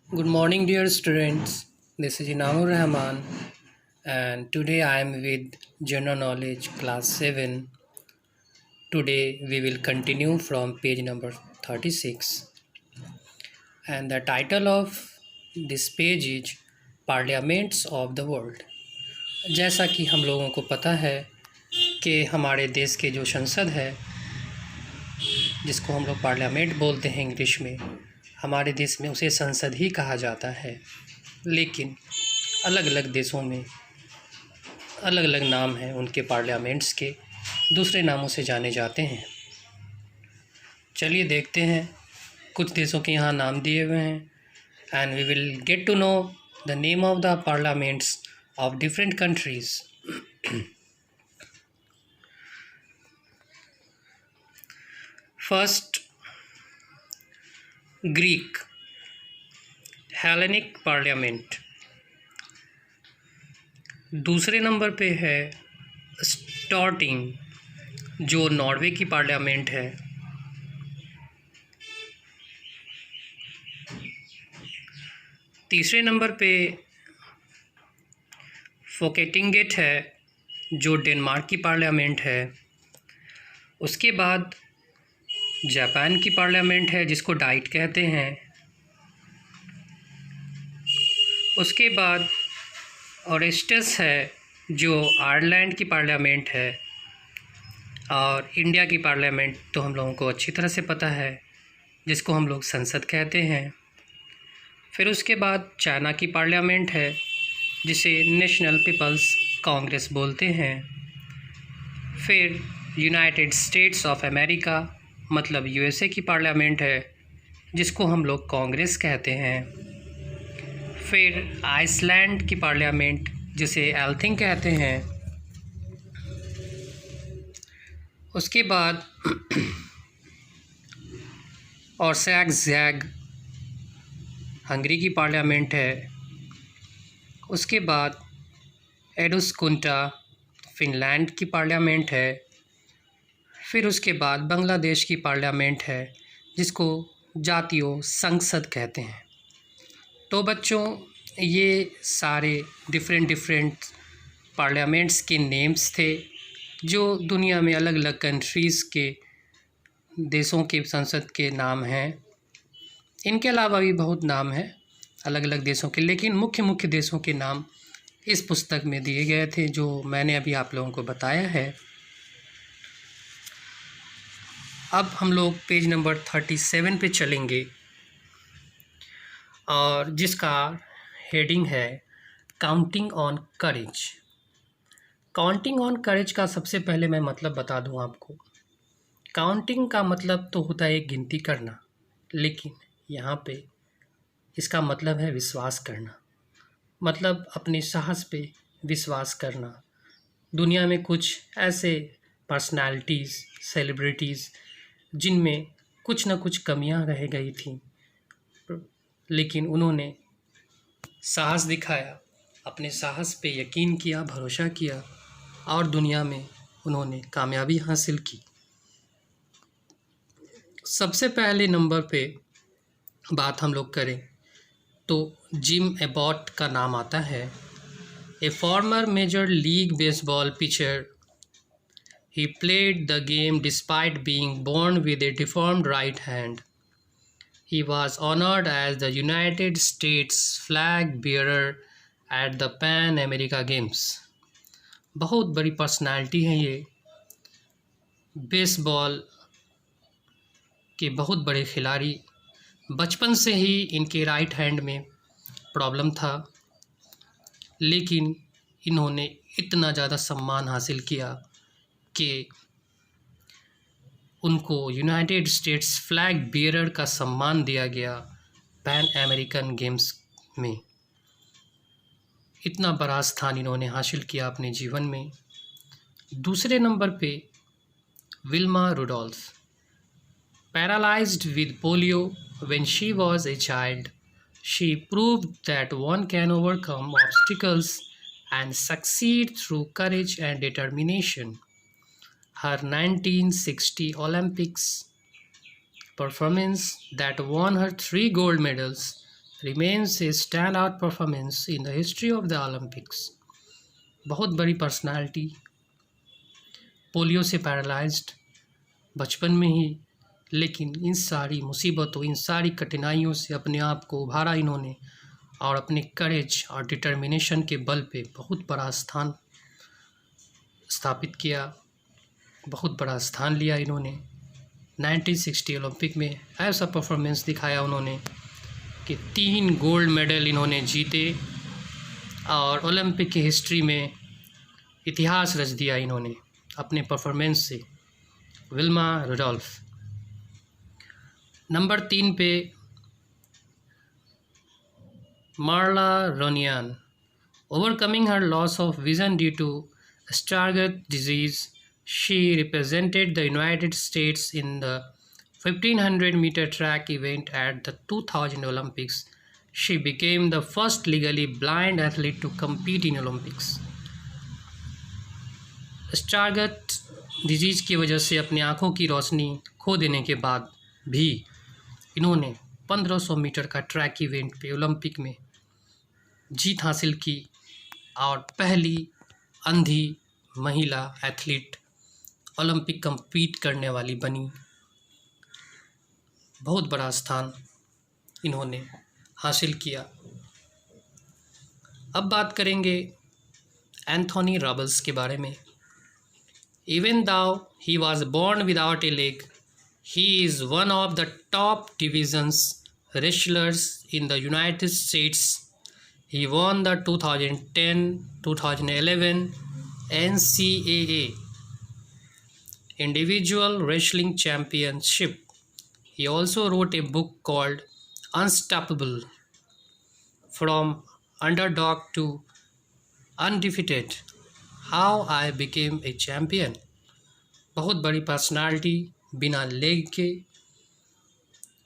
Good morning, dear students. This is Inamur Rahman, and today I am with General Knowledge Class 7. Today we will continue from page number 36, and the title of this page is Parliaments of the World. जैसा कि हम लोगों को पता है कि हमारे देश के जो संसद है, जिसको हम लोग पार्लियामेंट बोलते हैं इंग्लिश में, हमारे देश में उसे संसद ही कहा जाता है। लेकिन अलग अलग देशों में अलग अलग नाम हैं उनके पार्लियामेंट्स के, दूसरे नामों से जाने जाते हैं। चलिए देखते हैं, कुछ देशों के यहाँ नाम दिए हुए हैं and we will get to know the name of the parliaments of different countries. First, Greek Hellenic parliament. दूसरे नंबर पे है स्टॉर्टिंग, जो नॉर्वे की पार्लियामेंट है। तीसरे नंबर पे फोकेटिंगेट है, जो डेनमार्क की पार्लियामेंट है। उसके बाद जापान की पार्लियामेंट है, जिसको डाइट कहते हैं। उसके बाद ओरेस्टस है, जो आयरलैंड की पार्लियामेंट है। और इंडिया की पार्लियामेंट तो हम लोगों को अच्छी तरह से पता है, जिसको हम लोग संसद कहते हैं। फिर उसके बाद चाइना की पार्लियामेंट है, जिसे नेशनल पीपल्स कांग्रेस बोलते हैं। फिर यूनाइटेड स्टेट्स ऑफ अमेरिका मतलब यूएसए की पार्लियामेंट है, जिसको हम लोग कांग्रेस कहते हैं। फिर आइसलैंड की पार्लियामेंट, जिसे एल्थिंग कहते हैं। उसके बाद और सैग हंगरी की पार्लियामेंट है। उसके बाद एडुस्कुंटा फिनलैंड की पार्लियामेंट है। फिर उसके बाद बांग्लादेश की पार्लियामेंट है, जिसको जातीय संसद कहते हैं। तो बच्चों, ये सारे डिफरेंट पार्लियामेंट्स के नेम्स थे, जो दुनिया में अलग अलग कंट्रीज़ के देशों के संसद के नाम हैं। इनके अलावा भी बहुत नाम हैं अलग अलग देशों के, लेकिन मुख्य देशों के नाम इस पुस्तक में दिए गए थे, जो मैंने अभी आप लोगों को बताया है। अब हम लोग पेज नंबर 37 पे चलेंगे, और जिसका हेडिंग है counting on courage. Counting on courage का सबसे पहले मैं मतलब बता दूं आपको। काउंटिंग का मतलब तो होता है गिनती करना, लेकिन यहाँ पे इसका मतलब है विश्वास करना, मतलब अपने साहस पे विश्वास करना। दुनिया में कुछ ऐसे पर्सनालिटीज़, सेलिब्रिटीज़, जिनमें कुछ न कुछ कमियां रह गई थी, लेकिन उन्होंने साहस दिखाया, अपने साहस पे यकीन किया, भरोसा किया, और दुनिया में उन्होंने कामयाबी हासिल की। सबसे पहले नंबर पे बात हम लोग करें तो जिम एबॉट का नाम आता है। A former major league baseball pitcher, he played the game despite being born with a deformed right hand. He was honored as the United States flag bearer at the Pan America Games. बहुत बड़ी personality हैं ये, baseball के बहुत बड़े खिलाड़ी। बचपन से ही इनके राइट हैंड में प्रॉब्लम था, लेकिन इन्होंने इतना ज़्यादा सम्मान हासिल किया कि उनको यूनाइटेड स्टेट्स फ्लैग बियरर का सम्मान दिया गया पैन अमेरिकन गेम्स में। इतना बड़ा स्थान इन्होंने हासिल किया अपने जीवन में। दूसरे नंबर पे Wilma Rudolph, paralysed with polio when she was a child, she proved that one can overcome obstacles and succeed through courage and determination. Her 1960 Olympics performance that won her 3 gold medals remains a standout performance in the history of the Olympics. बहुत बड़ी personality, polio से paralysed बचपन में ही, लेकिन इन सारी मुसीबतों, इन सारी कठिनाइयों से अपने आप को उभारा इन्होंने और अपने करेज और डिटर्मिनेशन के बल पे बहुत बड़ा स्थान स्थापित किया, बहुत बड़ा स्थान लिया इन्होंने। 1960 ओलंपिक में ऐसा परफॉर्मेंस दिखाया उन्होंने कि 3 गोल्ड मेडल इन्होंने जीते और ओलंपिक की हिस्ट्री में इतिहास रच दिया इन्होंने अपने परफॉर्मेंस से। Wilma Rudolph. नंबर 3 पे Marla Runyan. Overcoming her loss of vision due to Stargardt disease, she represented the United States in the 1500-meter track event at the 2000 Olympics. She became the first legally blind athlete to compete in Olympics. Stargardt disease की वजह से अपनी आँखों की रोशनी खो देने के बाद भी इन्होंने 1500 मीटर का ट्रैक इवेंट पे ओलंपिक में जीत हासिल की और पहली अंधी महिला एथलीट ओलंपिक compete करने वाली बनी। बहुत बड़ा स्थान इन्होंने हासिल किया। अब बात करेंगे एंथोनी रॉबल्स के बारे में। Even though he was born without a leg, he is one of the top divisions wrestlers in the United States. He won the 2010-2011 NCAA Individual Wrestling Championship. He also wrote a book called Unstoppable: From Underdog to Undefeated, How I Became a Champion. बहुत बड़ी personality, बिना leg के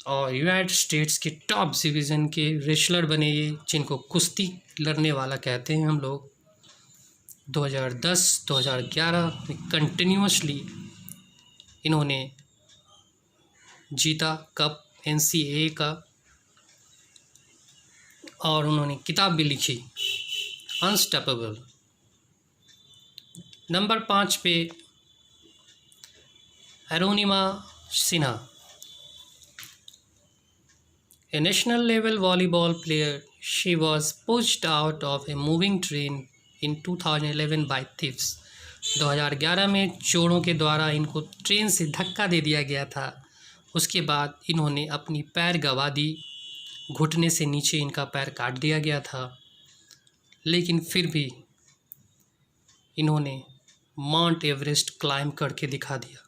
और United states के top division के wrestler बने ये, जिनको कुश्ती लड़ने वाला कहते हैं हम लोग। 2010-2011 में कंटिन्यूसली इन्होंने जीता कप NCAA का और उन्होंने किताब भी लिखी अनस्टॉपेबल। नंबर 5 पे Arunima Sinha. A national level volleyball player, she was pushed out of a moving train in 2011 by thieves. 2011 में चोरों के द्वारा इनको ट्रेन से धक्का दे दिया गया था। उसके बाद इन्होंने अपनी पैर गंवा दी, घुटने से नीचे इनका पैर काट दिया गया था, लेकिन फिर भी इन्होंने माउंट एवरेस्ट क्लाइंब करके दिखा दिया।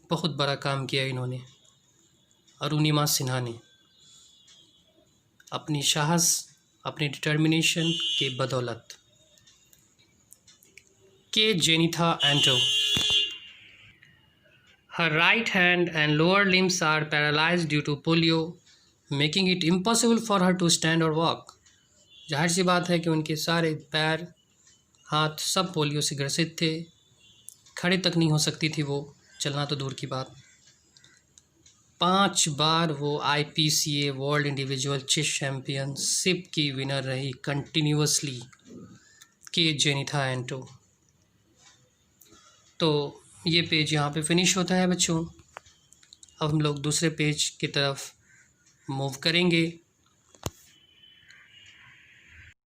बहुत बड़ा काम किया इन्होंने अरुणिमा सिन्हा ने अपनी साहस, अपनी डिटर्मिनेशन के बदौलत। के Jenitha एंटो। Her right hand and lower limbs are paralyzed due to polio, making it impossible for her to stand or walk. जाहिर सी बात है कि उनके सारे पैर, हाथ सब पोलियो से ग्रसित थे, खड़े तक नहीं हो सकती थी वो, चलना तो दूर की बात। 5 बार वो IPCA world individual chess championship की विनर रही कंटिन्यूसली, के जेनिथा एंटो। तो ये पेज यहाँ पे फिनिश होता है बच्चों। अब हम लोग दूसरे पेज की तरफ मूव करेंगे।